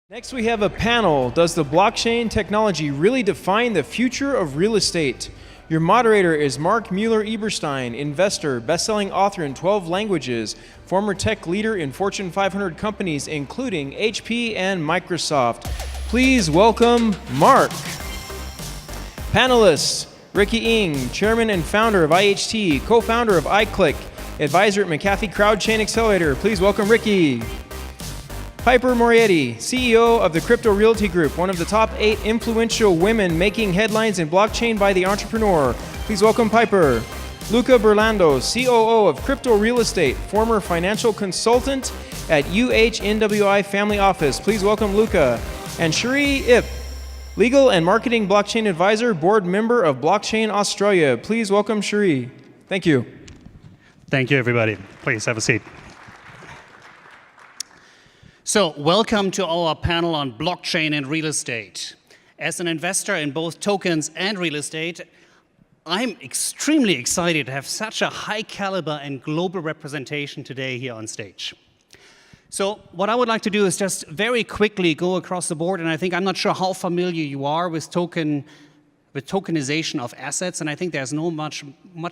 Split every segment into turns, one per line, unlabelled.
Next we have a panel, Does the blockchain technology really define the future of real estate? Your moderator is Mark Mueller-Eberstein, investor, best-selling author in 12 languages, former tech leader in Fortune 500 companies including HP and Microsoft. Please welcome Mark. Panelists, Ricky Ng, chairman and founder of IHT, co-founder of IClick, advisor at McAfee Crowdchain Accelerator. Please welcome Ricky. Piper Moretti, CEO of the Crypto Realty Group, one of the top 8 influential women making headlines in blockchain by the entrepreneur. Please welcome Piper. LUCA Burlando, COO of Crypto Real Estate, former financial consultant at UHNWI Family Office. Please welcome LUCA. And SHEREE, legal and marketing blockchain advisor, board member of Blockchain Australia. Please welcome SHEREE. Thank you.
Thank you, everybody. Please have a seat. So, welcome to our panel on blockchain and real estate. As an investor in both tokens and real estate, I'm extremely excited to have such a high caliber and global representation today here on stage. So, what I would like to do is just very quickly go across the board, and I'm not sure how familiar you are with tokenization of assets, and I think there's no much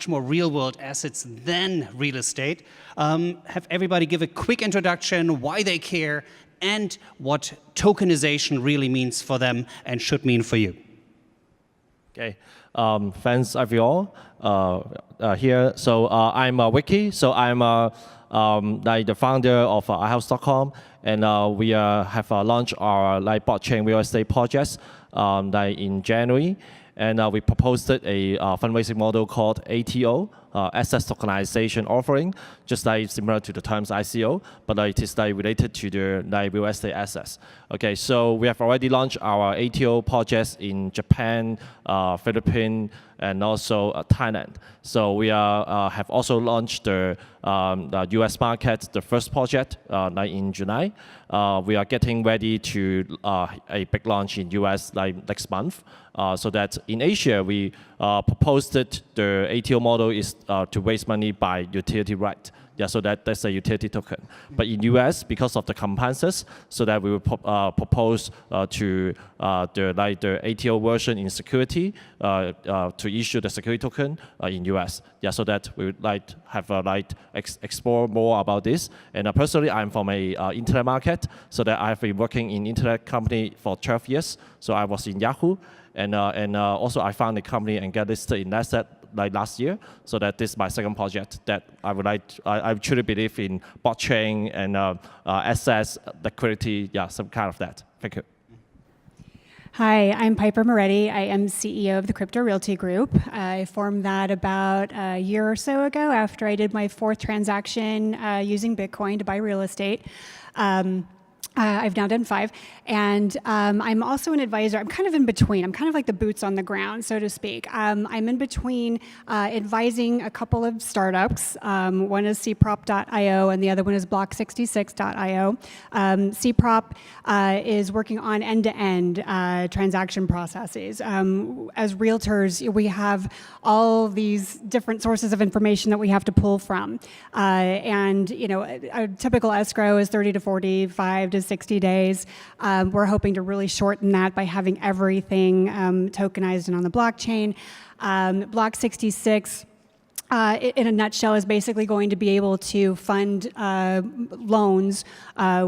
more real-world assets than real estate. Have everybody give a quick introduction, why they care, and what tokenization really means for them and should mean for you.
Okay, thanks everyone here. So I'm Ricky. So I'm like the founder of iHouse.com, and we have launched our blockchain real estate projects in January. And we proposed a fundraising model called ATO, Asset Tokenization Offering, just similar to the terms ICO, but it is related to the real estate assets. Okay, so we have already launched our ATO projects in Japan, Philippines, and also Thailand. So we have also launched the US market, the first project, in July. We are getting ready to a big launch in US next month. So that in Asia, we proposed that the ATO model is to raise money by utility right. Yeah, so that's a utility token. But in US, because of the compliances, so that we will propose to the ATO version in security to issue the security token in US. Yeah, so that we would explore more about this. And personally, I'm from a internet market, so that I've been working in internet company for 12 years. So I was in Yahoo, and also I found a company and get listed in Nasdaq last year. So that this is my second project that I truly believe in blockchain and assets, liquidity, yeah, some kind of that. Thank you.
Hi, I'm Piper Moretti. I am CEO of the Crypto Realty Group. I formed that about a year or so ago after I did my 4th transaction using Bitcoin to buy real estate. I've now done 5, and I'm also an advisor. I'm kind of in between. I'm kind of like the boots on the ground, so to speak. I'm in between advising a couple of startups. One is cprop.io, and the other one is block66.io. Cprop is working on end-to-end transaction processes. As realtors, we have all these different sources of information that we have to pull from. And a typical escrow is 30 to 45 to 60 days. We're hoping to really shorten that by having everything tokenized and on the blockchain. Block66, in a nutshell, is basically going to be able to fund loans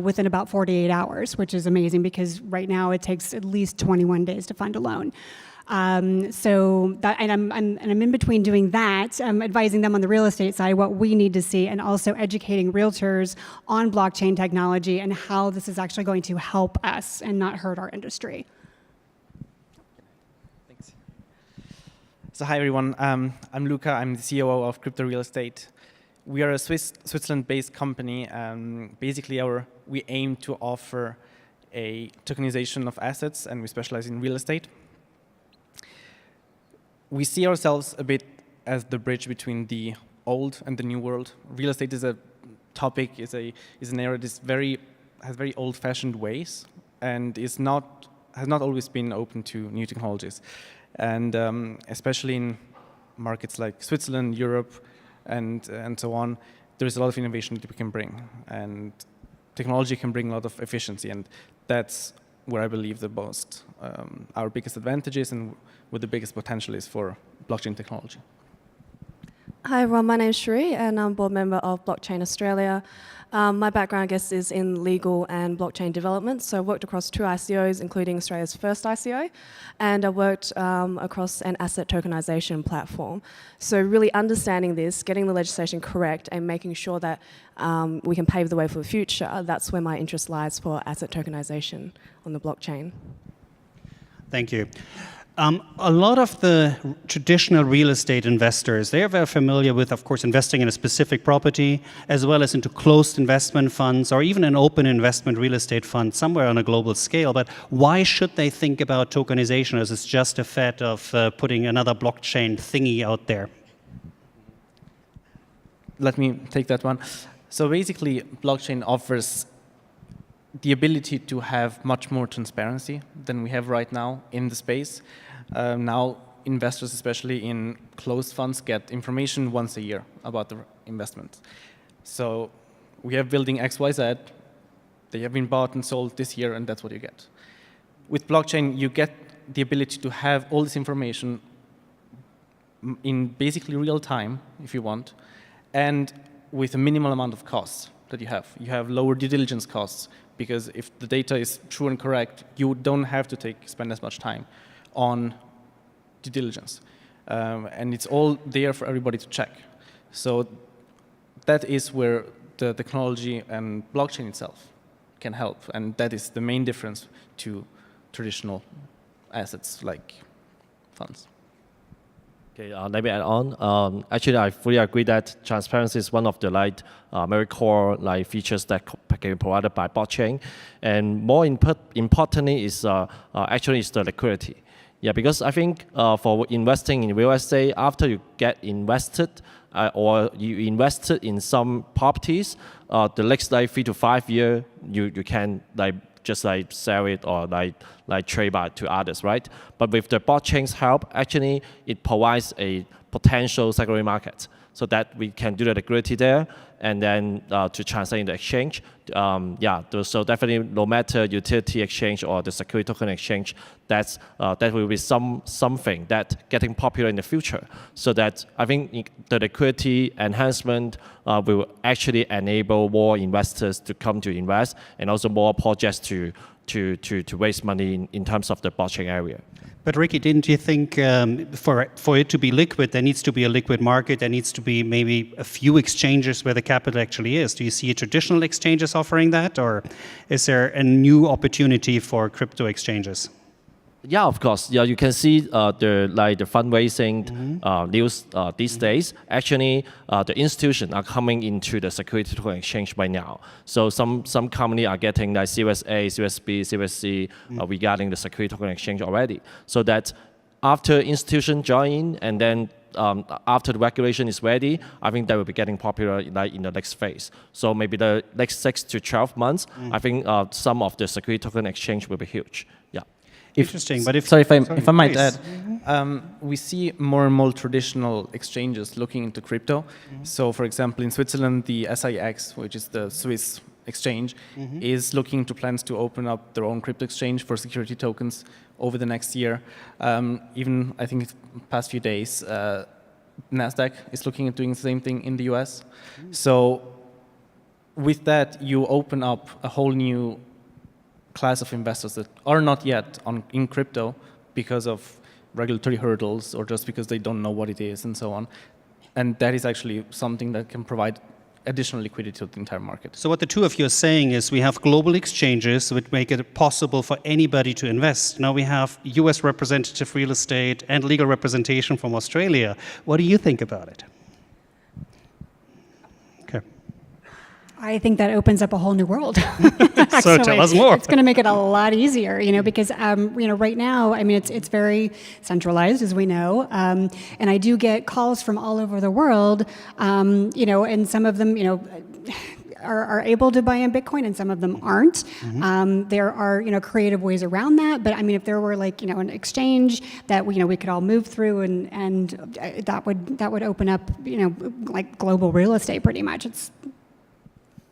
within about 48 hours, which is amazing because right now it takes at least 21 days to fund a loan. I'm in between doing that, advising them on the real estate side, what we need to see, and also educating realtors on blockchain technology and how this is actually going to help us and not hurt our industry.
Thanks. So hi everyone, I'm Luca, I'm the COO of Crypto Real Estate. We are a Switzerland-based company. Basically we aim to offer a tokenization of assets, and we specialize in real estate. We see ourselves a bit as the bridge between the old and the new world. Real estate is a topic, is an area that has very old-fashioned ways, and has not always been open to new technologies. And especially in markets like Switzerland, Europe, and so on, there is a lot of innovation that we can bring. And technology can bring a lot of efficiency, and that's where I believe the most, our biggest advantages and where the biggest potential is for blockchain technology.
Hi everyone, my name is SHEREE and I'm board member of Blockchain Australia. My background, I guess, is in legal and blockchain development. So I've worked across 2 ICOs, including Australia's first ICO, and I worked across an asset tokenization platform. So really understanding this, getting the legislation correct, and making sure that we can pave the way for the future, that's where my interest lies for asset tokenization on the blockchain.
Thank you. A lot of the traditional real estate investors, they are very familiar with, of course, investing in a specific property, as well as into closed investment funds, or even an open investment real estate fund somewhere on a global scale. But why should they think about tokenization as it's just a fad of putting another blockchain thingy out there?
Let me take that one. So basically, blockchain offers the ability to have much more transparency than we have right now in the space. Now, investors, especially in closed funds, get information once a year about the investment. So we have building XYZ, they have been bought and sold this year, and that's what you get. With blockchain, you get the ability to have all this information in basically real time, if you want, and with a minimal amount of costs that you have. You have lower due diligence costs, because if the data is true and correct, you don't have to spend as much time on due diligence. And it's all there for everybody to check. So that is where the technology and blockchain itself can help. And that is the main difference to traditional assets like funds.
Okay, let me add on. Actually, I fully agree that transparency is one of the very core features that can be provided by blockchain, and more importantly is actually is the liquidity. Yeah, because I think for investing in real estate, after you get invested or you invested in some properties, the next 3 to 5 years you can just sell it or trade by to others, right? But with the blockchain's help, actually it provides a potential secondary market so that we can do the liquidity there and then to translate in the exchange. So definitely no matter utility exchange or the security token exchange, that will be something that getting popular in the future. So that I think the liquidity enhancement will actually enable more investors to come to invest and also more projects to raise money in terms of the blockchain area.
But Ricky, didn't you think for it to be liquid, there needs to be a liquid market, there needs to be maybe a few exchanges where the capital actually is? Do you see traditional exchanges offering that, or is there a new opportunity for crypto exchanges?
Yeah, of course. Yeah, you can see the fundraising news these days. Actually, the institutions are coming into the security token exchange right now. So some companies are getting Series A, Series B, Series C regarding the security token exchange already. So that after institutions join and then after the regulation is ready, I think that will be getting popular in the next phase. So maybe the next 6 to 12 months, I think some of the security token exchange will be huge. Yeah.
Interesting, but if
I might add, we see more and more traditional exchanges looking into crypto. So, for example, in Switzerland, the SIX, which is the Swiss exchange, is looking to plans to open up their own crypto exchange for security tokens over the next year. Even I think the past few days, Nasdaq is looking at doing the same thing in the US. So, with that, you open up a whole new class of investors that are not yet in crypto because of regulatory hurdles or just because they don't know what it is and so on. And that is actually something that can provide additional liquidity to the entire market.
So what the two of you are saying is we have global exchanges which make it possible for anybody to invest. Now we have US representative real estate and legal representation from Australia. What do you think about it?
I think that opens up a whole new world.
So tell us more.
It's going to make it a lot easier, because right now, I mean, it's very centralized, as we know, and I do get calls from all over the world, and some of them, are able to buy in Bitcoin, and some of them aren't. There are creative ways around that, but I mean, if there were an exchange that we could all move through, and that would open up global real estate pretty much.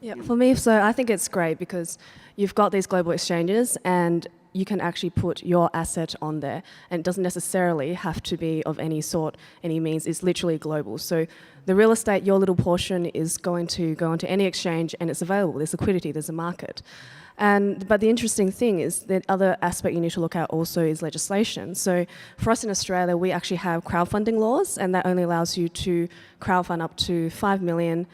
Yeah, for me, so I think it's great because you've got these global exchanges and you can actually put your asset on there, and it doesn't necessarily have to be of any sort, any means. It's literally global. So the real estate, your little portion is going to go onto any exchange and it's available. There's liquidity, there's a market. But the interesting thing is the other aspect you need to look at also is legislation. So for us in Australia, we actually have crowdfunding laws, and that only allows you to crowdfund up to 5 million,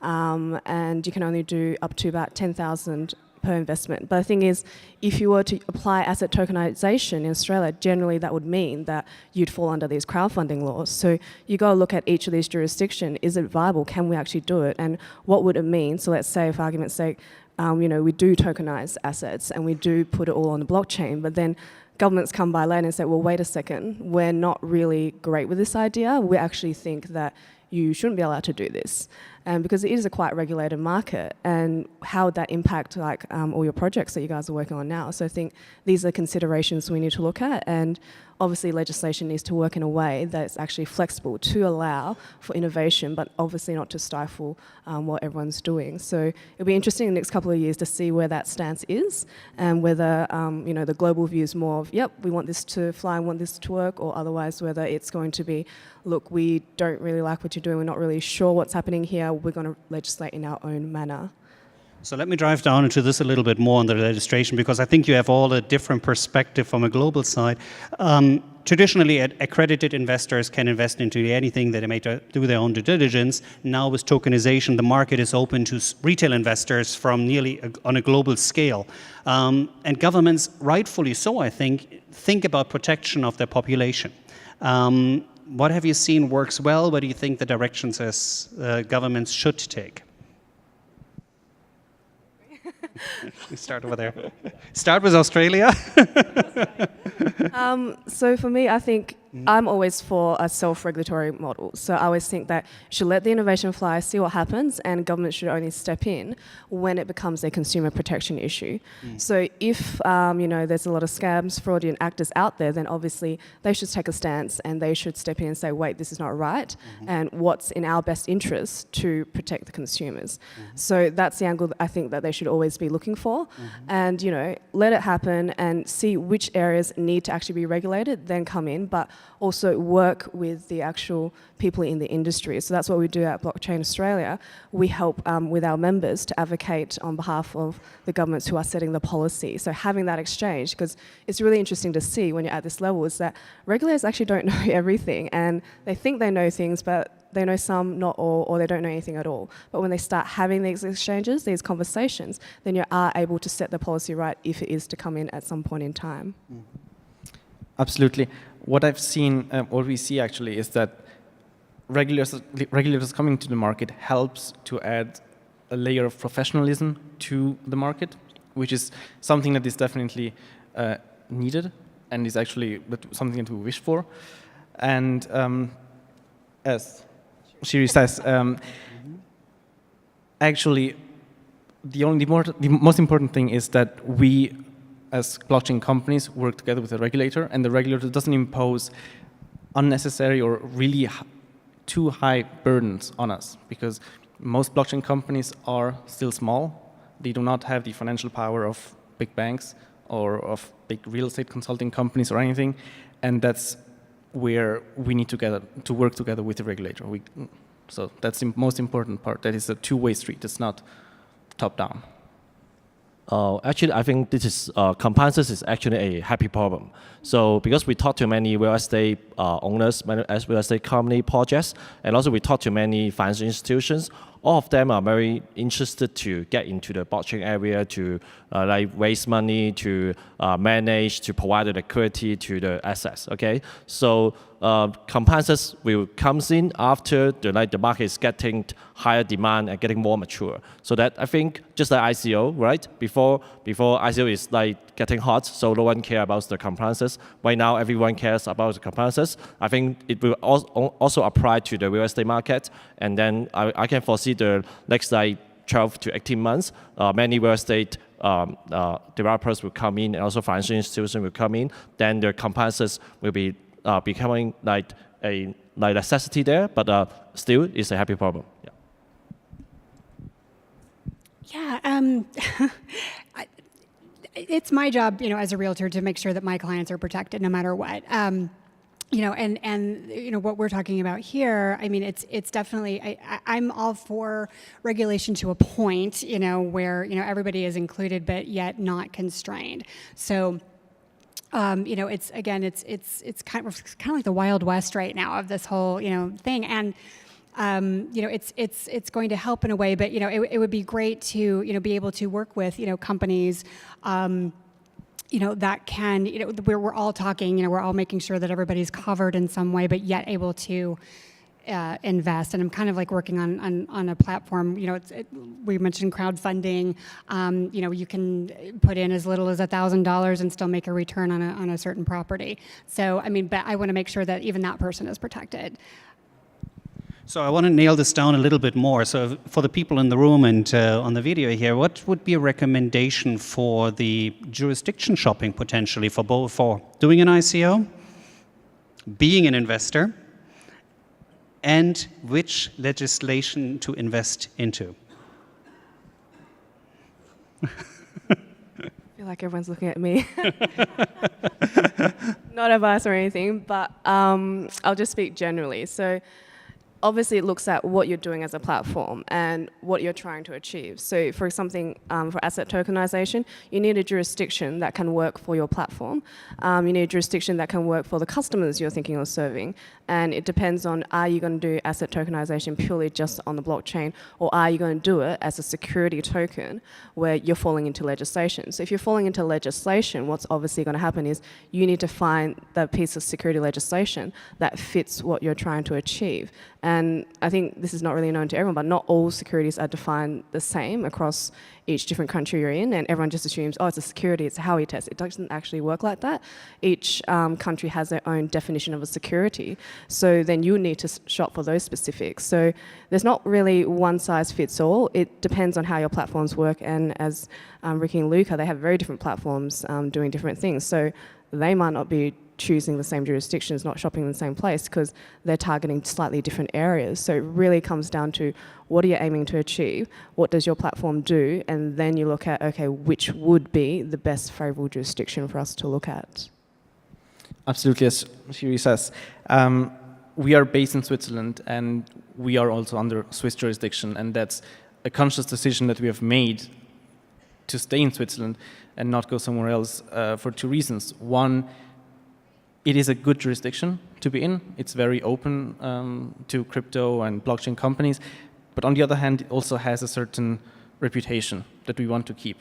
and you can only do up to about 10,000 per investment. But the thing is, if you were to apply asset tokenization in Australia, generally that would mean that you'd fall under these crowdfunding laws. So you got to look at each of these jurisdictions. Is it viable? Can we actually do it? And what would it mean? So let's say, for argument's sake, we do tokenize assets and we do put it all on the blockchain, but then governments come by later and say, well, wait a second, we're not really great with this idea. We actually think that you shouldn't be allowed to do this. Because it is a quite regulated market, and how would that impact all your projects that you guys are working on now? So I think these are considerations we need to look at, and obviously legislation needs to work in a way that's actually flexible to allow for innovation, but obviously not to stifle what everyone's doing. So it'll be interesting in the next couple of years to see where that stance is, and whether the global view is more of, yep, we want this to fly, we want this to work, or otherwise whether it's going to be, look, we don't really like what you're doing, we're not really sure what's happening here, we're going to legislate in our own manner.
So let me drive down into this a little bit more on the legislation, because I think you have all a different perspective from a global side. Traditionally, accredited investors can invest into anything that they may do their own due diligence. Now with tokenization, the market is open to retail investors from nearly on a global scale. And governments, rightfully so, I think about protection of their population. What have you seen works well? What do you think the directions as governments should take? Start over there. Start with Australia.
So for me, I think I'm always for a self-regulatory model. So I always think that you should let the innovation fly, see what happens, and government should only step in when it becomes a consumer protection issue. So if there's a lot of scams, fraudulent actors out there, then obviously they should take a stance and they should step in and say, wait, this is not right, and what's in our best interest to protect the consumers. So that's the angle that I think that they should always be looking for, and let it happen and see which areas need to actually be regulated, then come in, but also work with the actual people in the industry. So that's what we do at Blockchain Australia. We help with our members to advocate on behalf of the governments who are setting the policy. So having that exchange, because it's really interesting to see when you're at this level, is that regulators actually don't know everything, and they think they know things, but they know some, not all, or they don't know anything at all. But when they start having these exchanges, these conversations, then you are able to set the policy right if it is to come in at some point in time.
Absolutely. What I've seen, what we see actually, is that regulators coming to the market helps to add a layer of professionalism to the market, which is something that is definitely needed and is actually something that we wish for. And as Sheree says, actually, the most important thing is that we, as blockchain companies, work together with the regulator, and the regulator doesn't impose unnecessary or really too high burdens on us, because most blockchain companies are still small. They do not have the financial power of big banks or of big real estate consulting companies or anything, and that's where we need to work together with the regulator. So that's the most important part. That is a two-way street. It's not top-down.
Actually, I think this is compliance is actually a happy problem. So because we talk to many real estate owners, many real estate company projects, and also we talk to many financial institutions, all of them are very interested to get into the blockchain area to raise money, to manage, to provide the liquidity to the assets. Okay, so compliance will comes in after the market is getting higher demand and getting more mature. So that I think just like ICO, right? Before ICO is getting hot, so no one cares about the compliances. Right now, everyone cares about the compliances. I think it will also apply to the real estate market, and then I can foresee the next 12 to 18 months, many real estate developers will come in, and also financial institutions will come in. Then the compliances will be becoming a necessity there, but still it's a happy problem. Yeah.
Yeah, it's my job, as a realtor to make sure that my clients are protected no matter what. And what we're talking about here, I mean, it's definitely, I'm all for regulation to a point, where, everybody is included but yet not constrained. So, it's kind of like the Wild West right now of this whole, thing. And, it's going to help in a way, but, it would be great to, be able to work with, companies, that can, we're all talking, we're all making sure that everybody's covered in some way, but yet able to invest. And I'm kind of like working on a platform, we mentioned crowdfunding, you can put in as little as $1,000 and still make a return on a certain property. So, I mean, but I want to make sure that even that person is protected.
So I want to nail this down a little bit more. So for the people in the room and on the video here, what would be a recommendation for the jurisdiction shopping potentially for both, for doing an ICO, being an investor, and which legislation to invest into?
I feel like everyone's looking at me. Not advice or anything, but I'll just speak generally. So obviously it looks at what you're doing as a platform and what you're trying to achieve. So for something, for asset tokenization, you need a jurisdiction that can work for your platform. You need a jurisdiction that can work for the customers you're thinking of serving. And it depends on, are you going to do asset tokenization purely just on the blockchain, or are you going to do it as a security token where you're falling into legislation? So if you're falling into legislation, what's obviously going to happen is you need to find the piece of security legislation that fits what you're trying to achieve. And I think this is not really known to everyone, but not all securities are defined the same across each different country you're in, and everyone just assumes, oh, it's a security, it's a Howey test. It doesn't actually work like that. Each country has their own definition of a security, so then you need to shop for those specifics. So there's not really one size fits all. It depends on how your platforms work, and as Ricky and Luca, they have very different platforms doing different things. So they might not be choosing the same jurisdictions, not shopping in the same place, because they're targeting slightly different areas. So it really comes down to, what are you aiming to achieve? What does your platform do? And then you look at, okay, which would be the best favorable jurisdiction for us to look at?
Absolutely, as Sheree says. We are based in Switzerland, and we are also under Swiss jurisdiction, and that's a conscious decision that we have made to stay in Switzerland and not go somewhere else for two reasons. One, it is a good jurisdiction to be in. It's very open to crypto and blockchain companies. But on the other hand, it also has a certain reputation that we want to keep,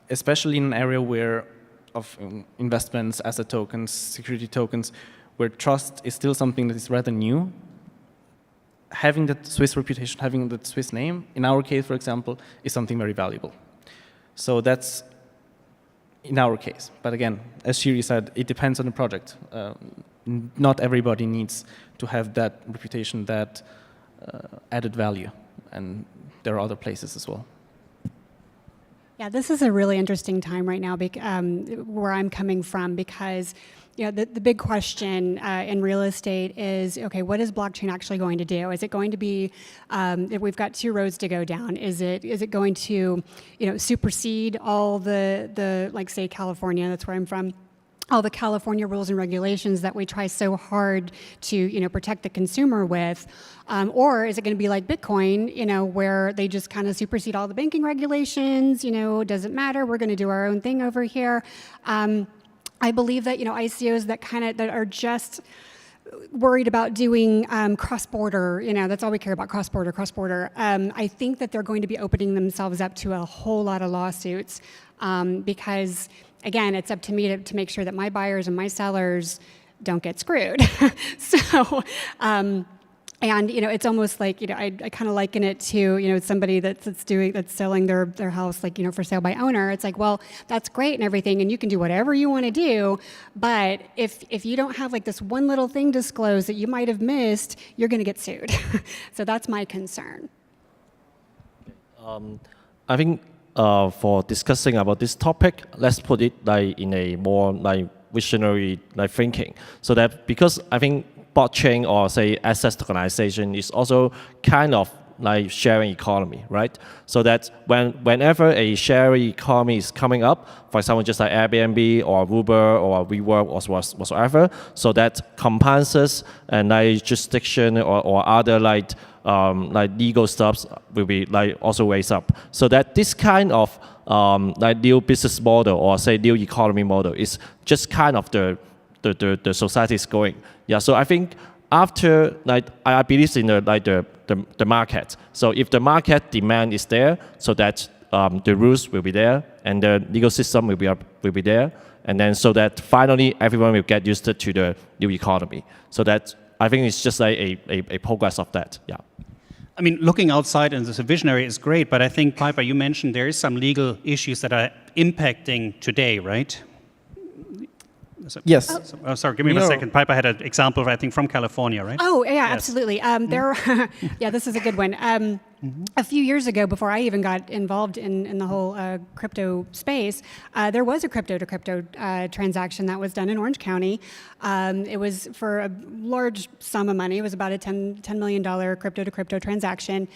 especially in an area of investments, asset tokens, security tokens, where trust is still something that is rather new. Having that Swiss reputation, having that Swiss name, in our case, for example, is something very valuable. So that's in our case. But again, as Sheree said, it depends on the project. Not everybody needs to have that reputation, that added value, and there are other places as well.
Yeah, this is a really interesting time right now where I'm coming from, because the big question in real estate is, okay, what is blockchain actually going to do? Is it going to be, we've got two roads to go down. Is it going to, supersede all the like, say, California, that's where I'm from, all the California rules and regulations that we try so hard to, protect the consumer with, or is it going to be like Bitcoin, where they just kind of supersede all the banking regulations? Doesn't matter. We're going to do our own thing over here. I believe that ICOs that are just worried about doing cross-border, that's all we care about, cross-border. I think that they're going to be opening themselves up to a whole lot of lawsuits because, again, it's up to me to make sure that my buyers and my sellers don't get screwed. So, and it's almost like I kind of liken it to somebody that's selling their house, like for sale by owner. It's like, well, that's great and everything, and you can do whatever you want to do, but if you don't have like this one little thing disclosed that you might have missed, you're going to get sued. So that's my concern.
I think for discussing about this topic, let's put it like in a more like visionary like thinking. So that, because I think blockchain or say asset tokenization is also kind of like sharing economy, right? So that whenever a sharing economy is coming up, for example, just like Airbnb or Uber or WeWork or whatsoever, so that compliances and like jurisdiction or other like legal stuffs will be like also raised up. So that this kind of like new business model or say new economy model is just kind of the society is going. Yeah, so I think after like I believe in the market. So if the market demand is there, so that the rules will be there and the legal system will be there, and then so that finally everyone will get used to the new economy. So that I think it's just like a progress of that. Yeah.
I mean, looking outside and as a visionary is great, but I think, Piper, you mentioned there is some legal issues that are impacting today, right?
Yes.
Oh, sorry, give me a second. Piper had an example, I think, from California, right?
Oh, yeah,
Yes.
absolutely. Yeah, this is a good one. A few years ago, before I even got involved in the whole crypto space, there was a crypto-to-crypto transaction that was done in Orange County. It was for a large sum of money. It was about a $10 million crypto-to-crypto transaction.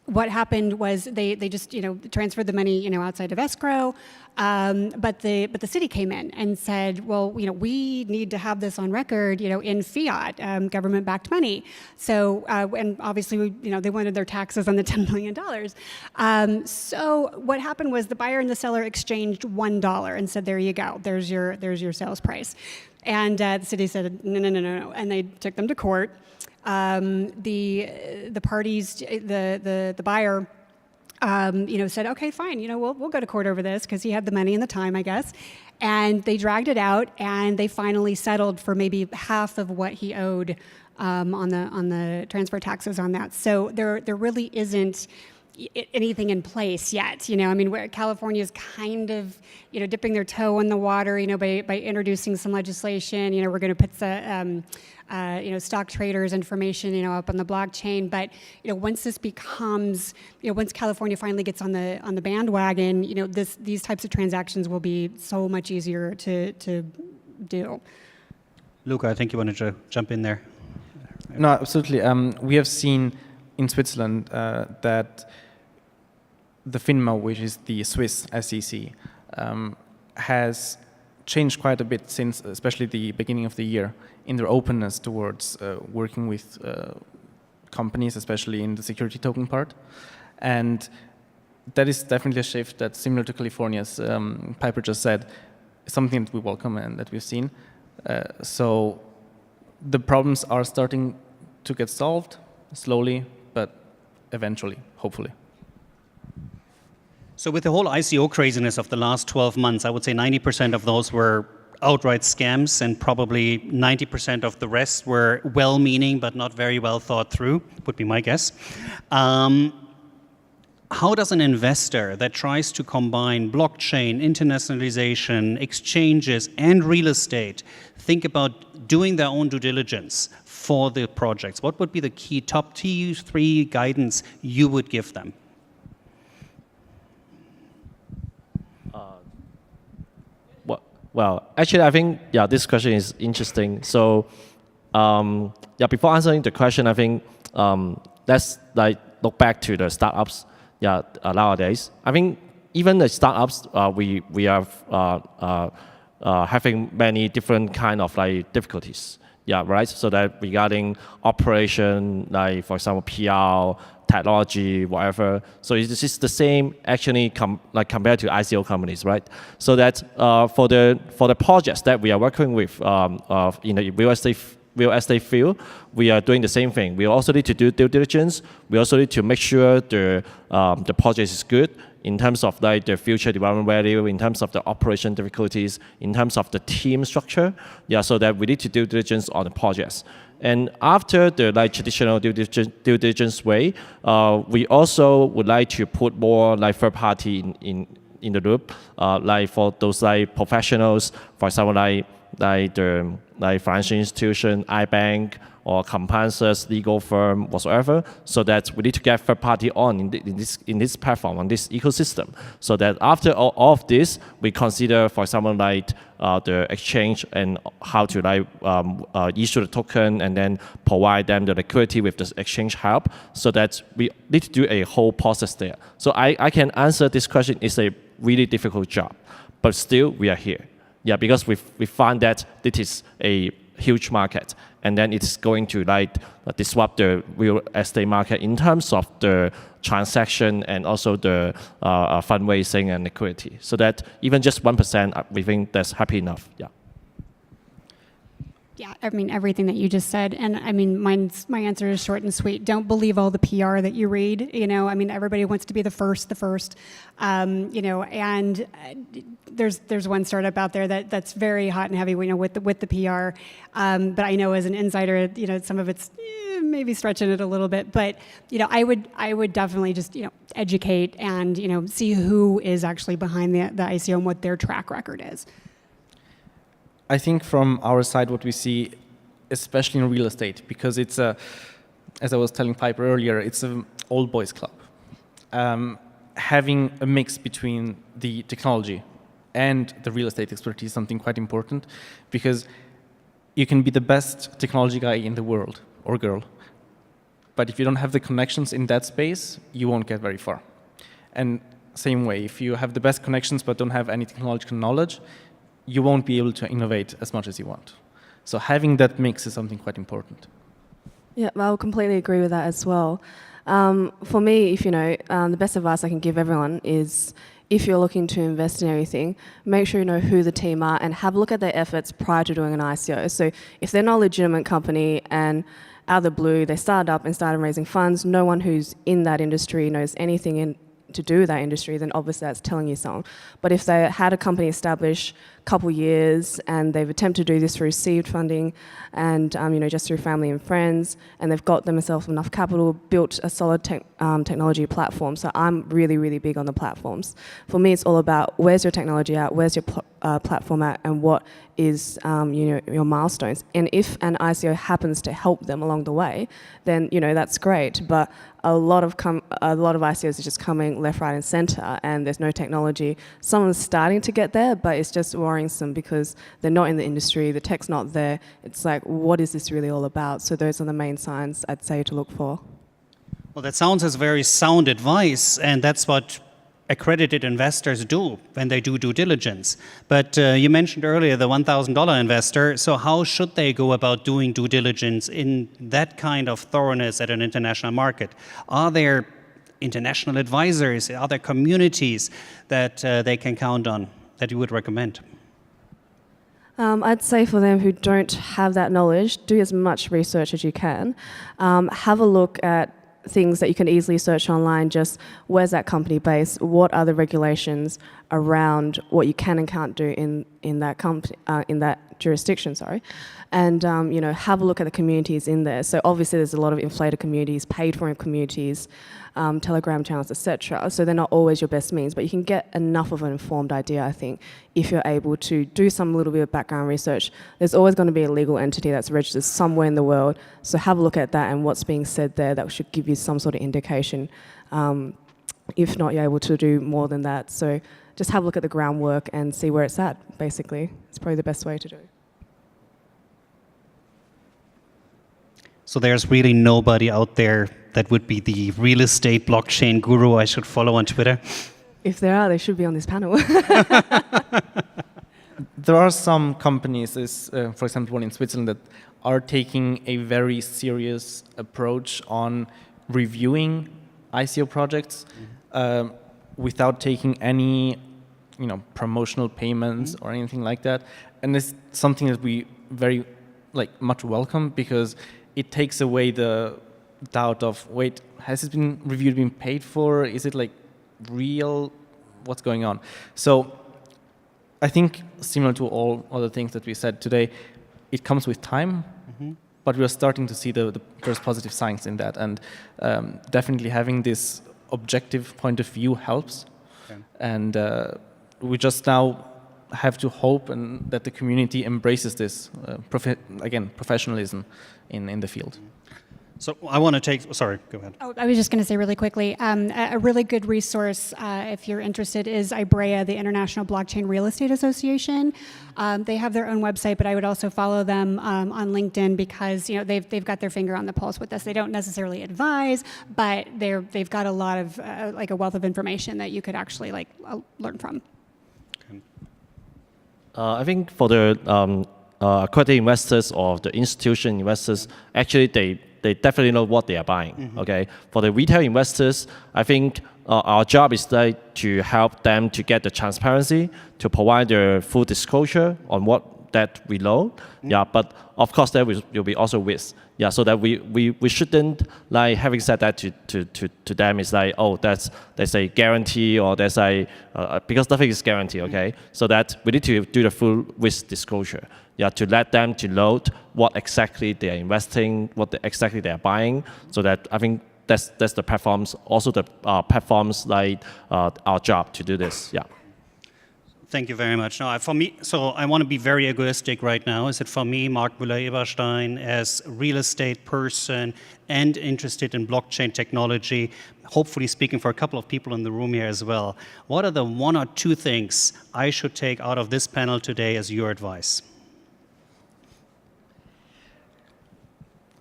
What happened was they just transferred the money outside of escrow, but the city came in and said, well, we need to have this on record in fiat, government-backed money. So and obviously they wanted their taxes on the $10 million. So what happened was the buyer and the seller exchanged $1 and said, there you go, there's your sales price. And the city said no, and they took them to court. The parties, the buyer, said, okay, fine, we'll go to court over this because he had the money and the time, I guess. And they dragged it out, and they finally settled for maybe half of what he owed on the transfer taxes on that. So there really isn't anything in place yet. I mean, where California is kind of, dipping their toe in the water, by introducing some legislation. We're going to put the stock traders information, up on the blockchain. But once this becomes, once California finally gets on the bandwagon, these types of transactions will be so much easier to do.
Luca, I think you wanted to jump in there.
No, absolutely. We have seen in Switzerland that the FINMA, which is the Swiss SEC, has changed quite a bit since, especially the beginning of the year, in their openness towards working with companies, especially in the security token part. And that is definitely a shift that's similar to California's, Piper just said, something that we welcome and that we've seen. So the problems are starting to get solved slowly, but eventually, hopefully.
So with the whole ICO craziness of the last 12 months, I would say 90% of those were outright scams, and probably 90% of the rest were well-meaning but not very well thought through, would be my guess. How does an investor that tries to combine blockchain, internationalization, exchanges, and real estate think about doing their own due diligence for the projects? What would be the key top 3 guidance you would give them?
Well, actually, I think, this question is interesting. So, before answering the question, I think let's look back to the startups. Nowadays, I think even the startups, we are having many different kind of difficulties. Right. So that regarding operation, for example, PR, technology, whatever. So it's just the same actually compared to ICO companies, right? So that for the projects that we are working with in the real estate field, we are doing the same thing. We also need to do due diligence. We also need to make sure the project is good in terms of the future development value, in terms of the operation difficulties, in terms of the team structure. So that we need to do diligence on the projects. And after the traditional due diligence way, we also would like to put more third party in the loop, for those professionals, for example, the like financial institution, iBank, or compliance legal firm, whatsoever, so that we need to get third party on in this platform, on this ecosystem, so that after all of this, we consider, for example, like the exchange and how to like issue the token and then provide them the liquidity with the exchange help, so that we need to do a whole process there. So I can answer this question. It's a really difficult job, but still we are here. Yeah, because we find that this is a huge market, and then it's going to like disrupt the real estate market in terms of the transaction and also the fundraising and liquidity. So that even just 1%, we think that's happy enough. Yeah.
Yeah, I mean, everything that you just said. And I mean, my answer is short and sweet. Don't believe all the PR that you read. You know, I mean, everybody wants to be the first. You know, and there's one startup out there that's very hot and heavy, you know, with the PR. But I know as an insider, you know, some of it's maybe stretching it a little bit. But, you know, I would definitely just, you know, educate and, you know, see who is actually behind the ICO and what their track record is.
I think from our side, what we see, especially in real estate, because it's as I was telling Piper earlier, it's an old boys club. Having a mix between the technology and the real estate expertise is something quite important, because you can be the best technology guy in the world, or girl, but if you don't have the connections in that space, you won't get very far. And same way, if you have the best connections but don't have any technological knowledge, you won't be able to innovate as much as you want. So having that mix is something quite important.
Yeah, well, I would completely agree with that as well. For me, if you know, the best advice I can give everyone is, if you're looking to invest in anything, make sure you know who the team are and have a look at their efforts prior to doing an ICO. So if they're not a legitimate company and out of the blue they started up and started raising funds, no one who's in that industry knows anything to do with that industry, then obviously that's telling you something. But if they had a company established a couple years and they've attempted to do this through seed funding and you know, just through family and friends, and they've got themselves enough capital, built a solid technology platform. So I'm really, really big on the platforms. For me, it's all about where's your technology at, where's your platform at, and what is you know, your milestones. And if an ICO happens to help them along the way, then you know, that's great. But a lot of ICOs are just coming left, right, and center, and there's no technology. Someone's starting to get there, but it's just worrisome because they're not in the industry, the tech's not there. It's like, what is this really all about? So those are the main signs I'd say to look for.
Well, that sounds as very sound advice, and that's what accredited investors do when they do due diligence. But you mentioned earlier the $1,000 investor, so how should they go about doing due diligence in that kind of thoroughness at an international market? Are there international advisors, are there communities that they can count on that you would recommend?
I'd say for them who don't have that knowledge, do as much research as you can. Have a look at things that you can easily search online, just where's that company based, what are the regulations around what you can and can't do in that company, in that jurisdiction, sorry. And you know, have a look at the communities in there. So obviously there's a lot of inflated communities, paid for communities, Telegram channels, etc. So they're not always your best means, but you can get enough of an informed idea, I think, if you're able to do some little bit of background research. There's always going to be a legal entity that's registered somewhere in the world. So have a look at that and what's being said there. That should give you some sort of indication. If not, you're able to do more than that. So just have a look at the groundwork and see where it's at, basically. It's probably the best way to do it.
So there's really nobody out there that would be the real estate blockchain guru I should follow on Twitter?
If there are, they should be on this panel.
There are some companies, for example, one in Switzerland, that are taking a very serious approach on reviewing ICO projects without taking any, you know, promotional payments or anything like that. And it's something that we very much welcome, because it takes away the doubt of, wait, has it been reviewed, been paid for? Is it like real? What's going on? So I think similar to all other things that we said today, it comes with time, but we're starting to see the first positive signs in that. And definitely having this objective point of view helps. Okay. And we just now have to hope and that the community embraces this professionalism in the field.
So I want to take, sorry, go ahead.
Oh, I was just going to say really quickly, a really good resource, if you're interested, is IBREA, the International Blockchain Real Estate Association. They have their own website, but I would also follow them on LinkedIn because they've got their finger on the pulse with this. They don't necessarily advise, but they've got a lot of like a wealth of information that you could actually learn from.
I think for the accredited investors or the institutional investors, actually they definitely know what they are buying. Okay. For the retail investors, I think our job is to help them to get the transparency, to provide the full disclosure on what that we know. Yeah, but of course there will be also risk. Yeah, so that we shouldn't having said that to them is there's a guarantee or there's because nothing is guaranteed. Okay, so that we need to do the full risk disclosure. Yeah, to let them to know what exactly they are investing, exactly they are buying, so that I think that's the platforms, also the platforms our job to do this. Yeah.
Thank you very much. Now, for me, so I want to be very egoistic right now. Is that for me, Mark Müller-Eberstein, as a real estate person and interested in blockchain technology, hopefully speaking for a couple of people in the room here as well, what are the 1 or 2 things I should take out of this panel today as your advice?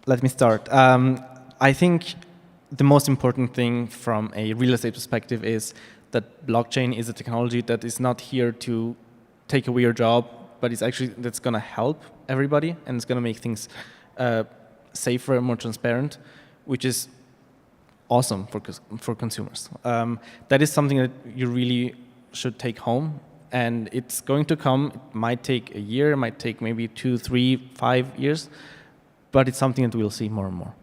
Let me start. I think the most important thing from a real estate perspective is that blockchain is a technology that is not here to take away your job, but it's actually that's going to help everybody and it's going to make things safer and more transparent, which is awesome for consumers. That is something that you really should take home, and it's going to come. It might take a year, it might take maybe 2, 3, 5 years, but it's something that we'll see more and more.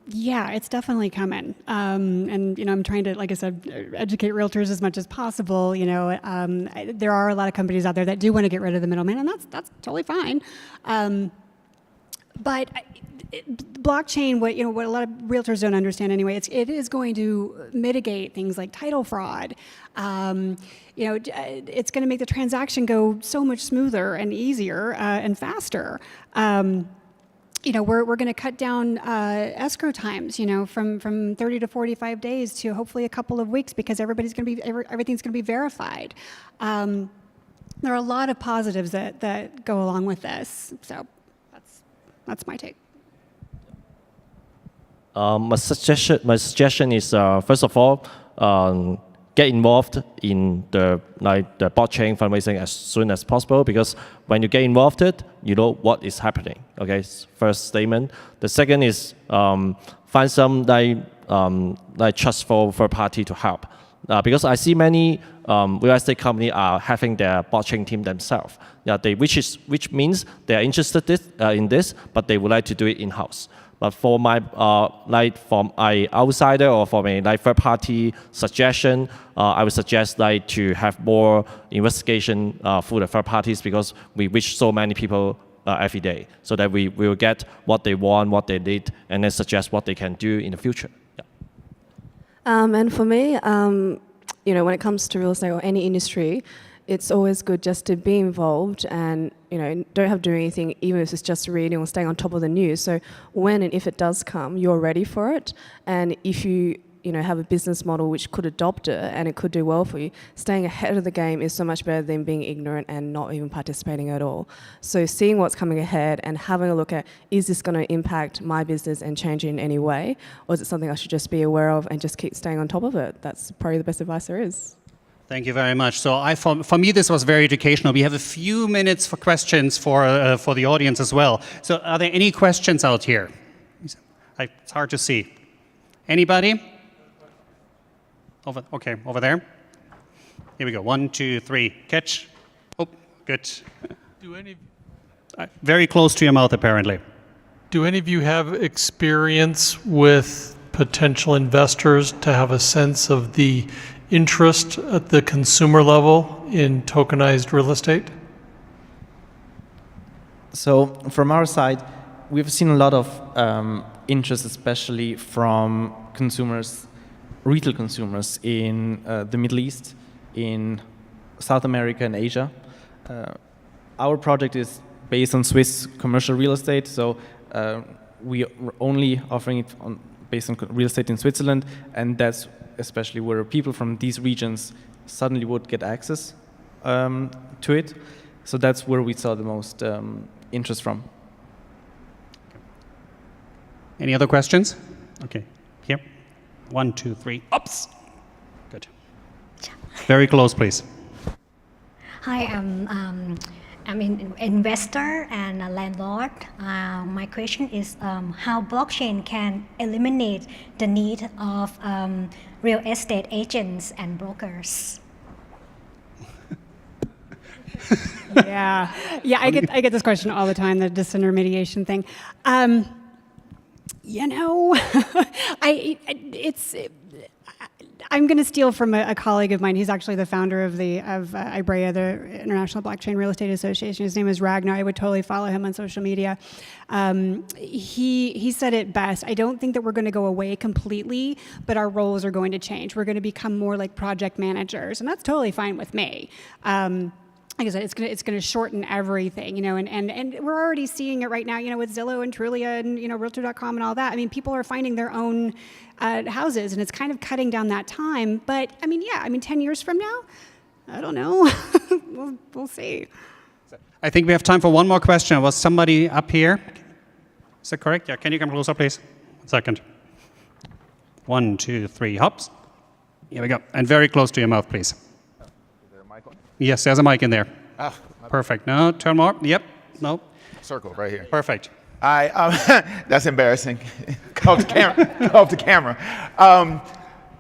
Yeah, it's definitely coming. And, I'm trying to, like I said, educate realtors as much as possible. There are a lot of companies out there that do want to get rid of the middleman, and that's totally fine. But blockchain, what a lot of realtors don't understand anyway, it is going to mitigate things like title fraud. It's going to make the transaction go so much smoother and easier and faster. We're going to cut down escrow times, from 30 to 45 days to hopefully a couple of weeks because everything's going to be verified. There are a lot of positives that go along with this. So that's my take.
My suggestion is first of all, get involved in the blockchain fundraising as soon as possible, because when you get involved, you know what is happening. Okay, first statement. The second is find some trustful third party to help, because I see many real estate companies are having their blockchain team themselves. Yeah, which means they are interested in this, but they would like to do it in-house. But for my from an outsider or from a third party suggestion, I would suggest to have more investigation through the third parties, because we reach so many people every day, so that we will get what they want, what they need, and then suggest what they can do in the future. Yeah.
And for me, when it comes to real estate or any industry, it's always good just to be involved and, don't have to do anything, even if it's just reading or staying on top of the news. So when and if it does come, you're ready for it. And if you, have a business model which could adopt it and it could do well for you, staying ahead of the game is so much better than being ignorant and not even participating at all. So seeing what's coming ahead and having a look at, is this going to impact my business and change it in any way? Or is it something I should just be aware of and just keep staying on top of it? That's probably the best advice there is.
Thank you very much. So for me, this was very educational. We have a few minutes for questions for the audience as well. So are there any questions out here? It's hard to see. Anybody? Over there. Here we go. 1, 2, 3. Catch. Oh, good. Very close to your mouth, apparently.
Do any of you have experience with potential investors to have a sense of the interest at the consumer level in tokenized real estate? So
from our side, we've seen a lot of interest, especially from consumers, retail consumers in the Middle East, in South America and Asia. Our project is based on Swiss commercial real estate, so we are only offering it based on real estate in Switzerland, and that's especially where people from these regions suddenly would get access to it. So that's where we saw the most interest from.
Any other questions? Okay, here. 1, 2, 3. Oops. Good. Very close, please.
Hi, I'm an investor and a landlord. My question is how blockchain can eliminate the need of real estate agents and brokers.
Yeah, I get this question all the time, the disintermediation thing. You know, I'm going to steal from a colleague of mine. He's actually the founder of IBREA, the International Blockchain Real Estate Association. His name is Ragnar. I would totally follow him on social media. He said it best. I don't think that we're going to go away completely, but our roles are going to change. We're going to become more like project managers, and that's totally fine with me. Like I said, it's going to shorten everything, you know, and we're already seeing it right now, you know, with Zillow and Trulia and, you know, Realtor.com and all that. I mean, people are finding their own houses, and it's kind of cutting down that time. But I mean, yeah, 10 years from now, I don't know. we'll see.
I think we have time for one more question. Was somebody up here? Is that correct? Yeah, can you come closer, please? 1 second. 1, 2, 3, hops. Here we go. And very close to your mouth, please. Yes, there's a mic in there. Perfect. No, turn more. Yep. No.
Circle right here.
Perfect.
That's embarrassing. Go off the camera.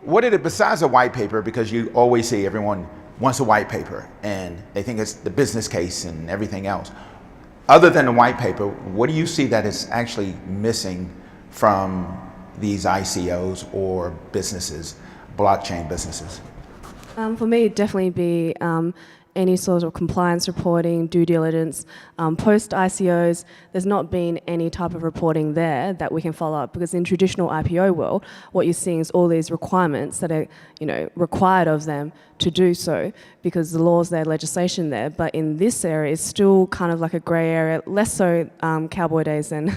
What did it, besides a white paper, because you always see everyone wants a white paper and they think it's the business case and everything else. Other than the white paper, what do you see that is actually missing from these ICOs or businesses, blockchain businesses?
For me, it'd definitely be any sort of compliance reporting, due diligence. Post ICOs, there's not been any type of reporting there that we can follow up, because in traditional IPO world, what you're seeing is all these requirements that are, you know, required of them to do so, because the laws there, legislation there. But in this area, it's still kind of like a grey area, less so cowboy days than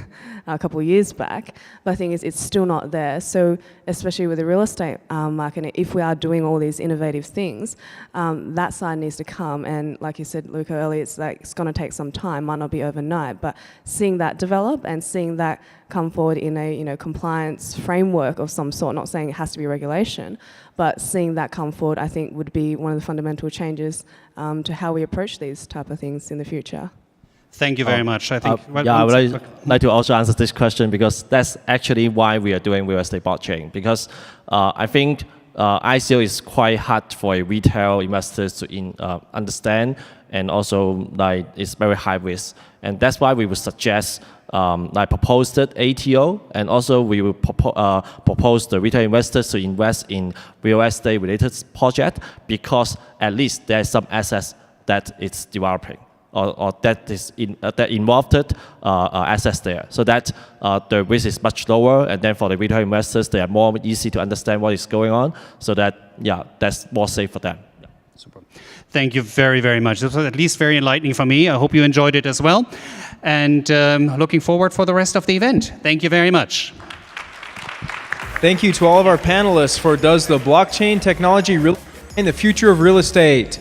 a couple of years back. But the thing is, it's still not there. So especially with the real estate market, if we are doing all these innovative things, that side needs to come. And like you said, Luca, earlier, it's going to take some time, might not be overnight. But seeing that develop and seeing that come forward in a, you know, compliance framework of some sort, not saying it has to be regulation, but seeing that come forward, I think, would be one of the fundamental changes to how we approach these type of things in the future.
Thank you very much. I think.
I would like to also answer this question, because that's actually why we are doing real estate blockchain. Because I think ICO is quite hard for a retail investors to understand, and also like it's very high risk, and that's why we would suggest like proposed ATO, and also we will propose the retail investors to invest in real estate related project, because at least there's some assets that it's developing, or that is that involved assets there, so that the risk is much lower, and then for the retail investors, they are more easy to understand what is going on, so that, yeah, that's more safe for them.
Super. Thank you very, very much. This was at least very enlightening for me. I hope you enjoyed it as well. And looking forward for the rest of the event. Thank you very much.
Thank you to all of our panelists for Does the Blockchain Technology Really Define the Future of Real Estate?